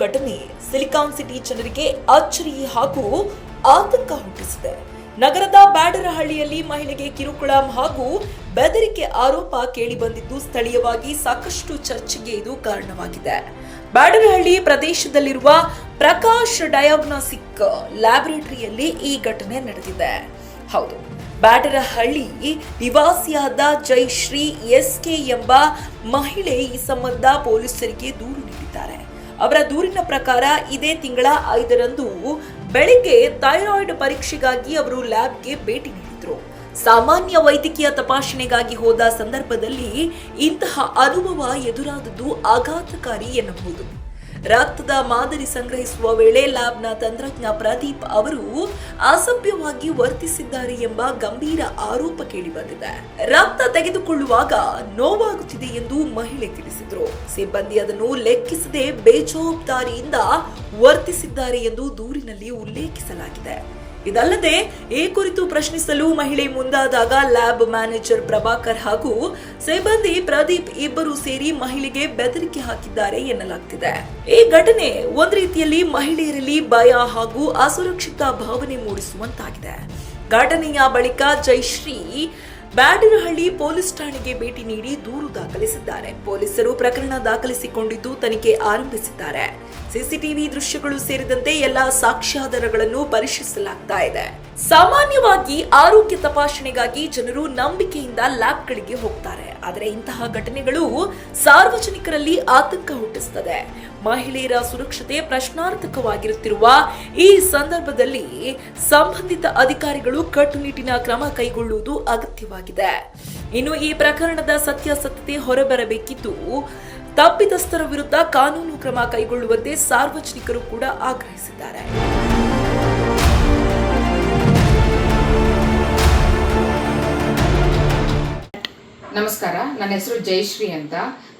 ಘಟನೆ silicon city ಜನರಿಗೆ ಅಚ್ಚರಿ ಹಾಗೂ ಆತಂಕ ಹುಟ್ಟಿಸಿದೆ. ನಗರದ ಬ್ಯಾಡರಹಳ್ಳಿಯಲ್ಲಿ ಮಹಿಳೆಗೆ ಕಿರುಕುಳ ಹಾಗೂ ಬೆದರಿಕೆ ಆರೋಪ ಕೇಳಿಬಂದಿದ್ದು ಸ್ಥಳೀಯವಾಗಿ ಸಾಕಷ್ಟು ಚರ್ಚೆಗೆ ಇದು ಕಾರಣವಾಗಿದೆ. ಬ್ಯಾಡರಹಳ್ಳಿ ಪ್ರದೇಶದಲ್ಲಿರುವ ಪ್ರಕಾಶ್ ಡಯಾಗ್ನಾಸ್ಟಿಕ್ ಲ್ಯಾಬೊರೇಟರಿಯಲ್ಲಿ ಈ ಘಟನೆ ನಡೆದಿದೆ. ಹೌದು, ಬ್ಯಾಡರಹಳ್ಳಿ ನಿವಾಸಿಯಾದ ಜಯಶ್ರೀ ಎಸ್ಕೆ ಎಂಬ ಮಹಿಳೆ ಈ ಸಂಬಂಧ ಪೊಲೀಸರಿಗೆ ದೂರು ನೀಡಿದ್ದಾರೆ. ಅವರ ದೂರಿನ ಪ್ರಕಾರ ಇದೇ ತಿಂಗಳ 5ರಂದು ಬೆಳಿಗ್ಗೆ ಥೈರಾಯ್ಡ್ ಪರೀಕ್ಷೆಗಾಗಿ ಅವರು ಲ್ಯಾಬ್ಗೆ ಭೇಟಿ ನೀಡಿದ್ರು. ಸಾಮಾನ್ಯ ವೈದ್ಯಕೀಯ ತಪಾಸಣೆಗಾಗಿ ಹೋದ ಸಂದರ್ಭದಲ್ಲಿ ಇಂತಹ ಅನುಭವ ಎದುರಾದದ್ದು ಆಘಾತಕಾರಿ ಎನ್ನಬಹುದು. ರಕ್ತದ ಮಾದರಿ ಸಂಗ್ರಹಿಸುವ ವೇಳೆ ಲ್ಯಾಬ್ನ ತಂತ್ರಜ್ಞ ಪ್ರದೀಪ್ ಅವರು ಅಸಭ್ಯವಾಗಿ ವರ್ತಿಸಿದ್ದಾರೆ ಎಂಬ ಗಂಭೀರ ಆರೋಪ ಕೇಳಿಬಂದಿದೆ. ರಕ್ತ ತೆಗೆದುಕೊಳ್ಳುವಾಗ ನೋವಾಗುತ್ತಿದೆ ಎಂದು ಮಹಿಳೆ ತಿಳಿಸಿದ್ರು. ಸಿಬ್ಬಂದಿ ಅದನ್ನು ಲೆಕ್ಕಿಸದೆ ಬೇಜವಾಬ್ದಾರಿಯಿಂದ ವರ್ತಿಸಿದ್ದಾರೆ ಎಂದು ದೂರಿನಲ್ಲಿ ಉಲ್ಲೇಖಿಸಲಾಗಿದೆ. ಇದಲ್ಲದೆ ಈ ಕುರಿತು ಪ್ರಶ್ನಿಸಲು ಮಹಿಳೆ ಮುಂದಾದಾಗ ಲ್ಯಾಬ್ ಮ್ಯಾನೇಜರ್ ಪ್ರಭಾಕರ್ ಹಾಗೂ ಸಿಬ್ಬಂದಿ ಪ್ರದೀಪ್ ಇಬ್ಬರು ಸೇರಿ ಮಹಿಳೆಗೆ ಬೆದರಿಕೆ ಹಾಕಿದ್ದಾರೆ ಎನ್ನಲಾಗ್ತಿದೆ. ಈ ಘಟನೆ ಒಂದು ರೀತಿಯಲ್ಲಿ ಮಹಿಳೆಯರಲ್ಲಿ ಭಯ ಹಾಗೂ ಅಸುರಕ್ಷಿತ ಭಾವನೆ ಮೂಡಿಸುವಂತಾಗಿದೆ. ಘಟನೆಯ ಬಳಿಕ ಜಯಶ್ರೀ ಬ್ಯಾಡರಹಳ್ಳಿ ಪೊಲೀಸ್ ಠಾಣೆಗೆ ಭೇಟಿ ನೀಡಿ ದೂರು ದಾಖಲಿಸಿದ್ದಾರೆ. ಪೊಲೀಸರು ಪ್ರಕರಣ ದಾಖಲಿಸಿಕೊಂಡಿದ್ದು ತನಿಖೆ ಆರಂಭಿಸಿದ್ದಾರೆ. ಸಿಸಿಟಿವಿ ದೃಶ್ಯಗಳು ಸೇರಿದಂತೆ ಎಲ್ಲಾ ಸಾಕ್ಷ್ಯಾಧಾರಗಳನ್ನು ಪರಿಶೀಲಿಸಲಾಗ್ತಾ ಇದೆ. ಸಾಮಾನ್ಯವಾಗಿ ಆರೋಗ್ಯ ತಪಾಸಣೆಗಾಗಿ ಜನರು ನಂಬಿಕೆಯಿಂದ ಲ್ಯಾಬ್ಗಳಿಗೆ ಹೋಗ್ತಾರೆ. ಆದರೆ ಇಂತಹ ಘಟನೆಗಳು ಸಾರ್ವಜನಿಕರಲ್ಲಿ ಆತಂಕ ಹುಟ್ಟಿಸುತ್ತದೆ. ಮಹಿಳೆಯರ ಸುರಕ್ಷತೆ ಪ್ರಶ್ನಾರ್ಥಕವಾಗಿರುತ್ತಿರುವ ಈ ಸಂದರ್ಭದಲ್ಲಿ ಸಂಬಂಧಿತ ಅಧಿಕಾರಿಗಳು ಕಟ್ಟುನಿಟ್ಟಿನ ಕ್ರಮ ಕೈಗೊಳ್ಳುವುದು ಅಗತ್ಯವಾಗಿದೆ. ಇನ್ನು ಈ ಪ್ರಕರಣದ ಸತ್ಯಾಸತ್ಯತೆ ಹೊರಬರಬೇಕಿದ್ದು ತಪ್ಪಿತಸ್ಥರ ವಿರುದ್ಧ ಕಾನೂನು ಕ್ರಮ ಕೈಗೊಳ್ಳುವಂತೆ ಸಾರ್ವಜನಿಕರು ಕೂಡ ಆಗ್ರಹಿಸಿದ್ದಾರೆ. ನಮಸ್ಕಾರ, ನನ್ನ ಹೆಸರು ಜಯಶ್ರೀ ಅಂತ.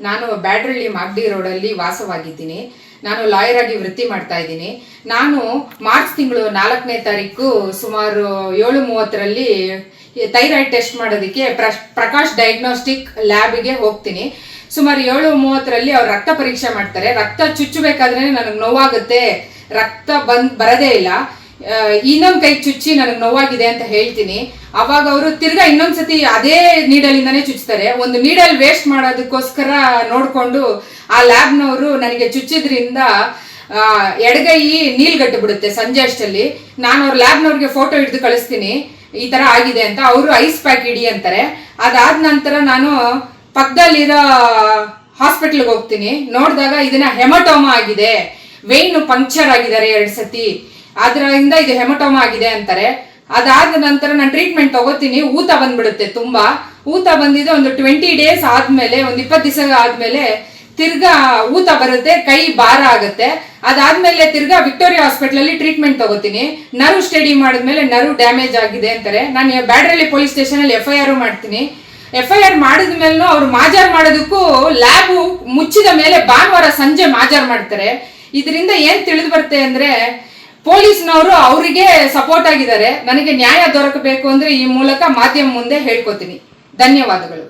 ನಾನು ಬ್ಯಾಡರಹಳ್ಳಿ ಮಾಗಡಿ ರೋಡಲ್ಲಿ ವಾಸವಾಗಿದ್ದೀನಿ. ನಾನು ಲಾಯರ್ ಆಗಿ ವೃತ್ತಿ ಮಾಡ್ತಾ ಇದ್ದೀನಿ. ನಾನು ಮಾರ್ಚ್ ತಿಂಗಳು 4ನೇ ತಾರೀಕು ಸುಮಾರು 7:30ರಲ್ಲಿ ಥೈರಾಯ್ಡ್ ಟೆಸ್ಟ್ ಮಾಡೋದಕ್ಕೆ ಪ್ರಕಾಶ್ ಡಯಾಗ್ನಾಸ್ಟಿಕ್ ಲ್ಯಾಬಿಗೆ ಹೋಗ್ತೀನಿ. ಸುಮಾರು 7:30ರಲ್ಲಿ ಅವ್ರು ರಕ್ತ ಪರೀಕ್ಷೆ ಮಾಡ್ತಾರೆ. ರಕ್ತ ಚುಚ್ಚಬೇಕಾದ್ರೆ ನನಗೆ ನೋವಾಗುತ್ತೆ, ರಕ್ತ ಬರದೇ ಇಲ್ಲ, ಇನ್ನೊಂದು ಕೈ ಚುಚ್ಚಿ ನನಗೆ ನೋವಾಗಿದೆ ಅಂತ ಹೇಳ್ತೀನಿ. ಅವಾಗ ಅವರು ತಿರ್ಗಾ ಇನ್ನೊಂದ್ಸತಿ ಅದೇ ನೀಡಲಿಂದಾನೇ ಚುಚ್ತಾರೆ. ಒಂದು ನೀಡಲ್ ವೇಸ್ಟ್ ಮಾಡೋದಕ್ಕೋಸ್ಕರ ನೋಡಿಕೊಂಡು ಆ ಲ್ಯಾಬ್ನವರು ನನಗೆ ಚುಚ್ಚಿದ್ರಿಂದ ಎಡಗೈ ನೀಲ್ಗಟ್ಟು ಬಿಡುತ್ತೆ ಸಂಜೆ ಅಷ್ಟಲ್ಲಿ. ನಾನು ಅವ್ರ ಲ್ಯಾಬ್ನವ್ರಿಗೆ ಫೋಟೋ ಹಿಡಿದು ಕಳಿಸ್ತೀನಿ, ಈ ಥರ ಆಗಿದೆ ಅಂತ. ಅವರು ಐಸ್ ಪ್ಯಾಕ್ ಇಡಿ ಅಂತಾರೆ. ಅದಾದ ನಂತರ ನಾನು ಪಕ್ಕದಲ್ಲಿರೋ ಹಾಸ್ಪಿಟ್ಲ್ಗೆ ಹೋಗ್ತೀನಿ. ನೋಡಿದಾಗ ಇದನ್ನ ಹೆಮಟೋಮಾ ಆಗಿದೆ, ವೇಯ್ನು ಪಂಕ್ಚರ್ ಆಗಿದ್ದಾರೆ 2 ಸತಿ, ಅದರಿಂದ ಇದು ಹೆಮಟೋಮಾ ಆಗಿದೆ ಅಂತಾರೆ. ಅದಾದ ನಂತರ ನಾನು ಟ್ರೀಟ್ಮೆಂಟ್ ತಗೋತೀನಿ. ಊತ ಬಂದ್ಬಿಡುತ್ತೆ, ತುಂಬಾ ಊತ ಬಂದಿದೆ. ಒಂದು 20 ಡೇಸ್ ಆದ್ಮೇಲೆ, ಒಂದು 20 ದಿವಸ ಆದ್ಮೇಲೆ ತಿರ್ಗಾ ಊತ ಬರುತ್ತೆ, ಕೈ ಭಾರ ಆಗುತ್ತೆ. ಅದಾದ್ಮೇಲೆ ತಿರ್ಗಾ ವಿಕ್ಟೋರಿಯಾ ಹಾಸ್ಪಿಟಲ್ ಟ್ರೀಟ್ಮೆಂಟ್ ತಗೋತೀನಿ. ನರ್ವ್ ಸ್ಟಡಿ ಮಾಡಿದ್ಮೇಲೆ ನರ್ವ್ ಡ್ಯಾಮೇಜ್ ಆಗಿದೆ ಅಂತಾರೆ. ನಾನು ಬ್ಯಾಡರಹಳ್ಳಿ ಪೊಲೀಸ್ ಸ್ಟೇಷನ್ ಅಲ್ಲಿ FIR ಮಾಡ್ತೀನಿ. FIR ಮಾಡಿದ್ಮೇಲೂ ಅವ್ರು ಮಾಜಾರ್ ಮಾಡೋದಕ್ಕೂ ಲ್ಯಾಬ್ ಮುಚ್ಚಿದ ಮೇಲೆ ಭಾನುವಾರ ಸಂಜೆ ಮಾಜಾರ್ ಮಾಡ್ತಾರೆ. ಇದರಿಂದ ಏನ್ ತಿಳಿದು ಬರುತ್ತೆ ಅಂದ್ರೆ ಪೊಲೀಸ್ನವರು ಅವರಿಗೆ ಸಪೋರ್ಟ್ ಆಗಿದ್ದಾರೆ. ನನಗೆ ನ್ಯಾಯ ದೊರಕಬೇಕು ಅಂದ್ರೆ ಈ ಮೂಲಕ ಮಾಧ್ಯಮ ಮುಂದೆ ಹೇಳ್ಕೊತೀನಿ. ಧನ್ಯವಾದಗಳು.